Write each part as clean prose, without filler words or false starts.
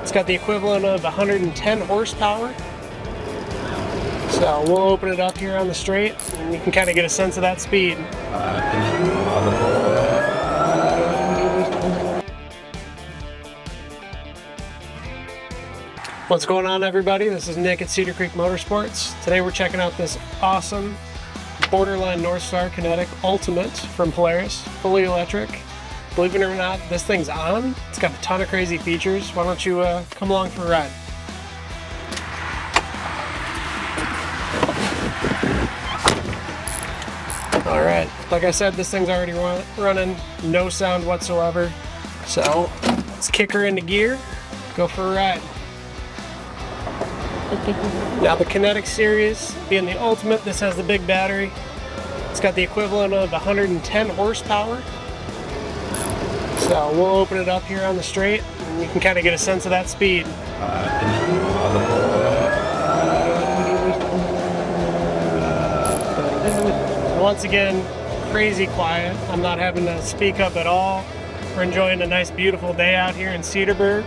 It's got the equivalent of 110 horsepower. So we'll open it up here on the straight and you can kind of get a sense of that speed. What's going on, everybody? This is Nick at Cedar Creek Motorsports. Today we're checking out this awesome Borderline Northstar Kinetic Ultimate from Polaris, fully electric. Believe it or not, this thing's on. It's got a ton of crazy features. Why don't you come along for a ride? All right, like I said, this thing's already running, no sound whatsoever. So let's kick her into gear, go for a ride. Now the Kinetic series, being the Ultimate, this has the big battery. It's got the equivalent of 110 horsepower. So we'll open it up here on the straight and you can kind of get a sense of that speed. Once again, crazy quiet. I'm not having to speak up at all. We're enjoying a nice beautiful day out here in Cedarburg.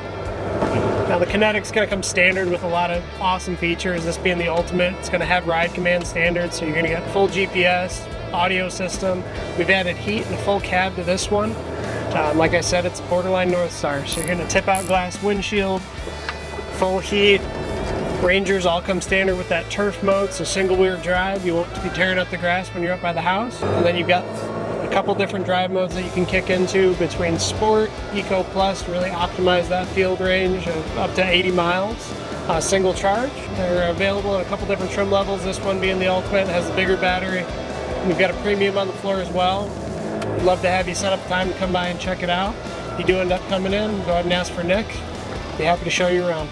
Now the Kinetic's going to come standard with a lot of awesome features. This being the Ultimate, it's going to have ride command standard, so you're going to get full GPS, audio system. We've added heat and a full cab to this one. Like I said, it's Borderline Northstar, so you're going to tip out glass windshield, full heat. Rangers all come standard with that turf mode, so single wheel drive. You won't be tearing up the grass when you're up by the house. And then you've got a couple different drive modes that you can kick into between Sport, Eco Plus to really optimize that field range of up to 80 miles. Single charge. They're available in a couple different trim levels. This one being the Ultimate has a bigger battery. We've got a premium on the floor as well. We'd love to have you set up time to come by and check it out. If you do end up coming in, go ahead and ask for Nick. Be happy to show you around.